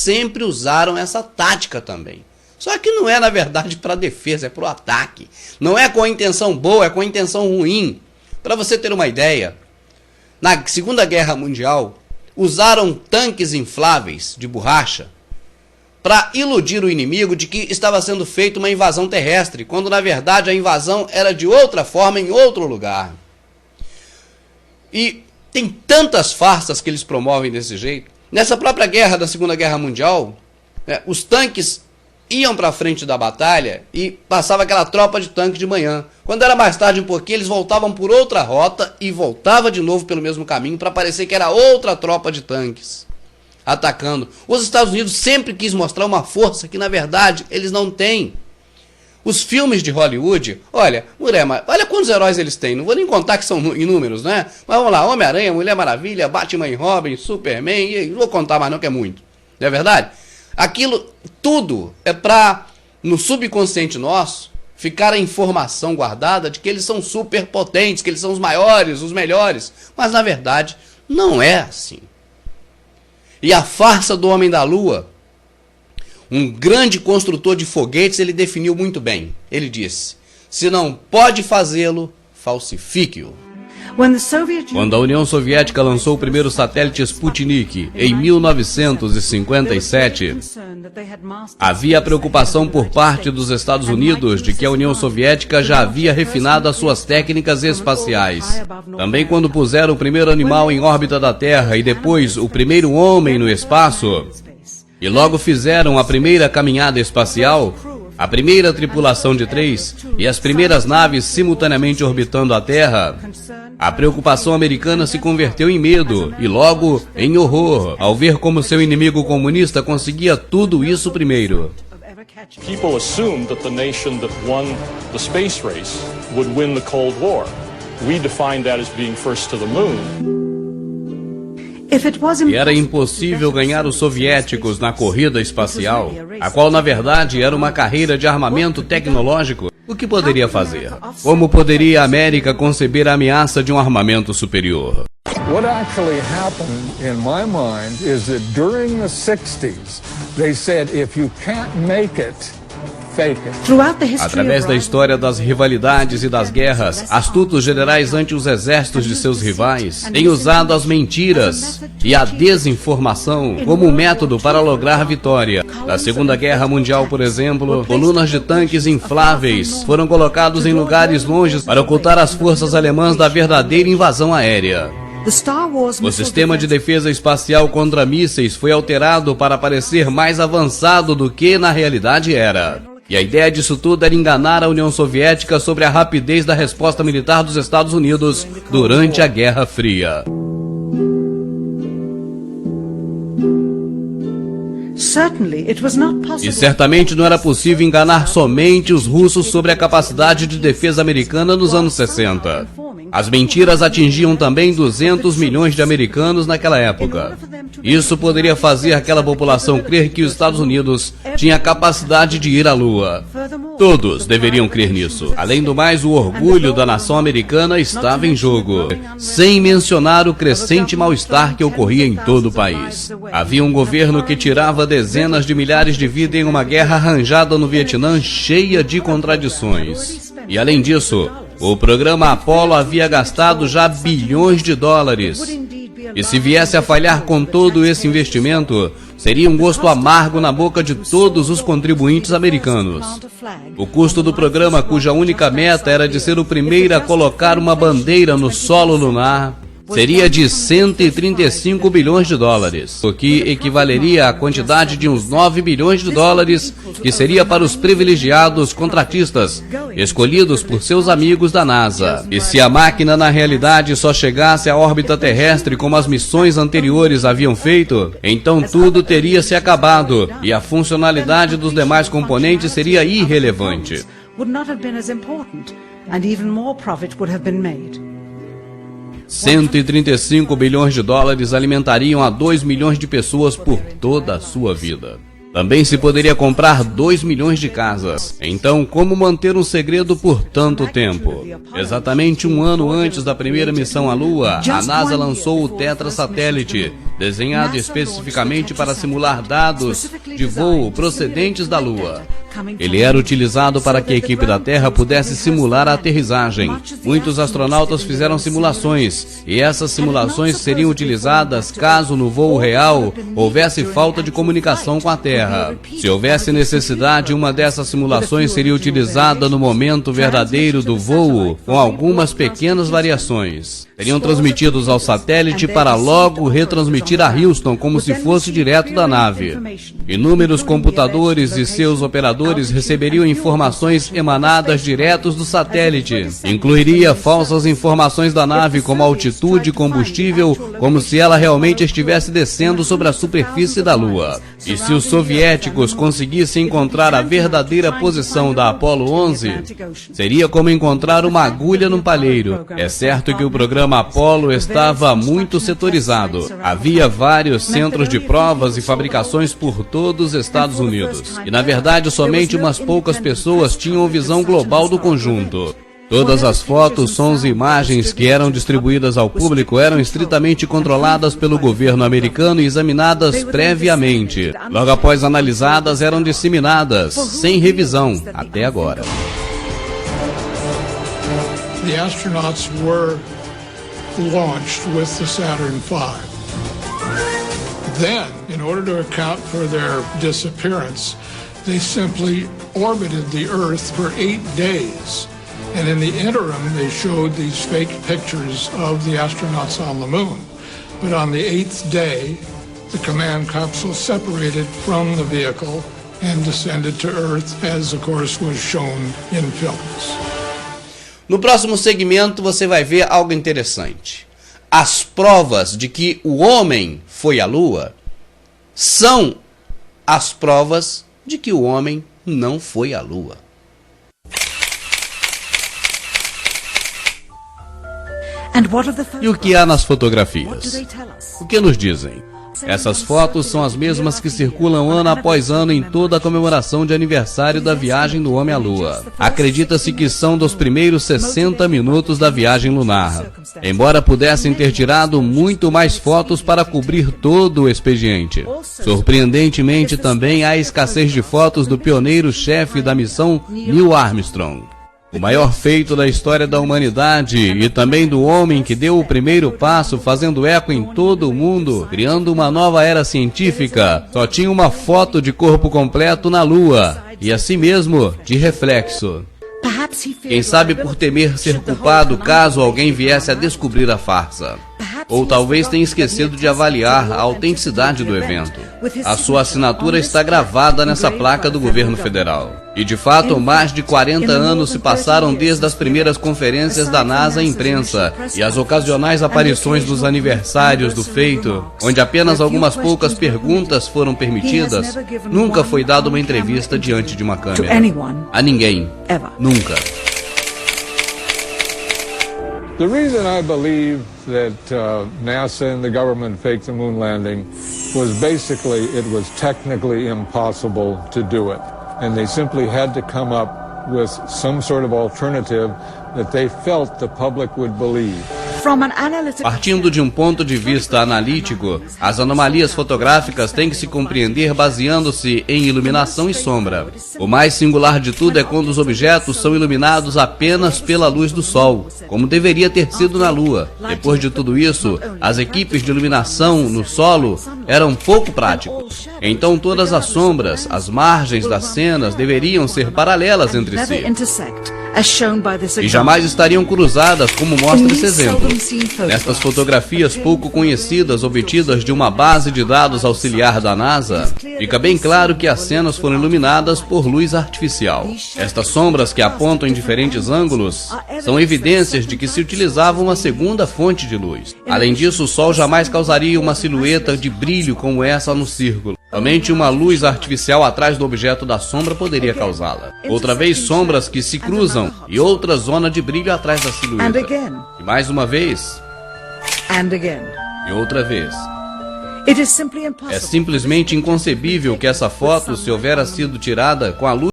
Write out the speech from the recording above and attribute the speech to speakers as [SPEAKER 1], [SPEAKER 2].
[SPEAKER 1] sempre usaram essa tática também. Só que não é, na verdade, para defesa, é para o ataque. Não é com a intenção boa, é com a intenção ruim. Para você ter uma ideia, na Segunda Guerra Mundial, usaram tanques infláveis de borracha para iludir o inimigo de que estava sendo feita uma invasão terrestre, quando na verdade a invasão era de outra forma, em outro lugar. E tem tantas farsas que eles promovem desse jeito. Nessa própria guerra da Segunda Guerra Mundial, os tanques iam para frente da batalha e passava aquela tropa de tanque de manhã. Quando era mais tarde um pouquinho, eles voltavam por outra rota e voltava de novo pelo mesmo caminho para parecer que era outra tropa de tanques atacando. Os Estados Unidos sempre quis mostrar uma força que na verdade eles não têm. Os filmes de Hollywood, olha quantos heróis eles têm, não vou nem contar que são inúmeros, né? Mas vamos lá, Homem-Aranha, Mulher Maravilha, Batman e Robin, Superman, e não vou contar mais não que é muito, não é verdade? Aquilo tudo é para, no subconsciente nosso, ficar a informação guardada de que eles são superpotentes, que eles são os maiores, os melhores, mas na verdade não é assim. E a farsa do Homem da Lua, um grande construtor de foguetes, ele definiu muito bem. Ele disse: se não pode fazê-lo, falsifique-o. Quando a União Soviética lançou o primeiro satélite Sputnik, em 1957, havia preocupação por parte dos Estados Unidos de que a União Soviética já havia refinado as suas técnicas espaciais. Também quando puseram o primeiro animal em órbita da Terra e depois o primeiro homem no espaço, e logo fizeram a primeira caminhada espacial, a primeira tripulação de 3 e as primeiras naves simultaneamente orbitando a Terra, a preocupação americana se converteu em medo e logo em horror ao ver como seu inimigo comunista conseguia tudo isso primeiro.
[SPEAKER 2] People assumed that the nation that won the space race would win the Cold War. We defined that as being first to the moon.
[SPEAKER 1] E era impossível ganhar os soviéticos na corrida espacial, a qual na verdade era uma carreira de armamento tecnológico. O que poderia fazer? Como poderia a América conceber a ameaça de um armamento superior?
[SPEAKER 3] What actually happened in my mind is that during the 60s, they said if you can't make it, fake it.
[SPEAKER 1] Através da história das rivalidades e das guerras, astutos generais ante os exércitos de seus rivais têm usado as mentiras e a desinformação como um método para lograr vitória. Na Segunda Guerra Mundial, por exemplo, colunas de tanques infláveis foram colocados em lugares longes para ocultar as forças alemãs da verdadeira invasão aérea. O sistema de defesa espacial contra mísseis foi alterado para parecer mais avançado do que na realidade era. E a ideia disso tudo era enganar a União Soviética sobre a rapidez da resposta militar dos Estados Unidos durante a Guerra Fria. E certamente não era possível enganar somente os russos sobre a capacidade de defesa americana nos anos 60. As mentiras atingiam também 200 milhões de americanos naquela época. Isso poderia fazer aquela população crer que os Estados Unidos tinha a capacidade de ir à Lua. Todos deveriam crer nisso. Além do mais, o orgulho da nação americana estava em jogo, sem mencionar o crescente mal-estar que ocorria em todo o país. Havia um governo que tirava dezenas de milhares de vidas em uma guerra arranjada no Vietnã cheia de contradições. E além disso, o programa Apollo havia gastado já bilhões de dólares. E se viesse a falhar com todo esse investimento, seria um gosto amargo na boca de todos os contribuintes americanos. O custo do programa, cuja única meta era de ser o primeiro a colocar uma bandeira no solo lunar, seria de 135 bilhões de dólares, o que equivaleria à quantidade de uns 9 bilhões de dólares que seria para os privilegiados contratistas, escolhidos por seus amigos da NASA. E se a máquina na realidade só chegasse à órbita terrestre como as missões anteriores haviam feito, então tudo teria se acabado e a funcionalidade dos demais componentes seria irrelevante. 135 bilhões de dólares alimentariam a 2 milhões de pessoas por toda a sua vida. Também se poderia comprar 2 milhões de casas. Então, como manter um segredo por tanto tempo? Exatamente um ano antes da primeira missão à Lua, a NASA lançou o Tetra satélite, desenhado especificamente para simular dados de voo procedentes da Lua. Ele era utilizado para que a equipe da Terra pudesse simular a aterrissagem. Muitos astronautas fizeram simulações, e essas simulações seriam utilizadas caso no voo real houvesse falta de comunicação com a Terra. Se houvesse necessidade, uma dessas simulações seria utilizada no momento verdadeiro do voo, com algumas pequenas variações. Seriam transmitidos ao satélite para logo retransmitir a Houston como se fosse direto da nave. Inúmeros computadores e seus operadores receberiam informações emanadas diretos do satélite. Incluiria falsas informações da nave como altitude e combustível, como se ela realmente estivesse descendo sobre a superfície da Lua. E se os soviéticos conseguissem encontrar a verdadeira posição da Apollo 11, seria como encontrar uma agulha num palheiro. É certo que o programa Apollo estava muito setorizado. Havia vários centros de provas e fabricações por todos os Estados Unidos. E na verdade somente umas poucas pessoas tinham visão global do conjunto. Todas as fotos, sons e imagens que eram distribuídas ao público eram estritamente controladas pelo governo americano e examinadas previamente. Logo após analisadas, eram disseminadas, sem revisão, até agora.
[SPEAKER 4] The astronauts were launched with the Saturn V. Then, in order to account for their disappearance, they simply orbited the Earth for 8 days. And in the interim, they showed these fake pictures of the astronauts on the moon. But on the 8th day, the command capsule separated from the vehicle and descended to Earth, as of course was shown in films.
[SPEAKER 1] No próximo segmento você vai ver algo interessante. As provas de que o homem foi à Lua são as provas de que o homem não foi à Lua. E o que há nas fotografias? O que nos dizem? Essas fotos são as mesmas que circulam ano após ano em toda a comemoração de aniversário da viagem do homem à Lua. Acredita-se que são dos primeiros 60 minutos da viagem lunar. Embora pudessem ter tirado muito mais fotos para cobrir todo o expediente. Surpreendentemente também há escassez de fotos do pioneiro-chefe da missão Neil Armstrong. O maior feito da história da humanidade e também do homem que deu o primeiro passo, fazendo eco em todo o mundo, criando uma nova era científica, só tinha uma foto de corpo completo na Lua, e assim mesmo, de reflexo. Quem sabe por temer ser culpado caso alguém viesse a descobrir a farsa. Ou talvez tenha esquecido de avaliar a autenticidade do evento. A sua assinatura está gravada nessa placa do governo federal. E de fato, mais de 40 anos se passaram desde as primeiras conferências da NASA à imprensa e as ocasionais aparições dos aniversários do feito, onde apenas algumas poucas perguntas foram permitidas. Nunca foi dada uma entrevista diante de uma câmera. A ninguém. Nunca.
[SPEAKER 3] The reason I believe that NASA and the government faked the moon landing was basically it was technically impossible to do it. And they simply had to come up with some sort of alternative that they felt the public would believe.
[SPEAKER 1] Partindo de um ponto de vista analítico, as anomalias fotográficas têm que se compreender baseando-se em iluminação e sombra. O mais singular de tudo é quando os objetos são iluminados apenas pela luz do Sol, como deveria ter sido na Lua. Depois de tudo isso, as equipes de iluminação no solo eram pouco práticas. Então todas as sombras, as margens das cenas deveriam ser paralelas entre si. E jamais estariam cruzadas, como mostra esse exemplo. Nestas fotografias pouco conhecidas obtidas de uma base de dados auxiliar da NASA, fica bem claro que as cenas foram iluminadas por luz artificial. Estas sombras que apontam em diferentes ângulos são evidências de que se utilizava uma segunda fonte de luz. Além disso, o Sol jamais causaria uma silhueta de brilho como essa no círculo. Somente uma luz artificial atrás do objeto da sombra poderia causá-la. Outra vez, sombras que se cruzam e outra zona de brilho atrás da silhueta. E mais uma vez. E outra vez. É simplesmente inconcebível que essa foto, se houvera sido tirada com a luz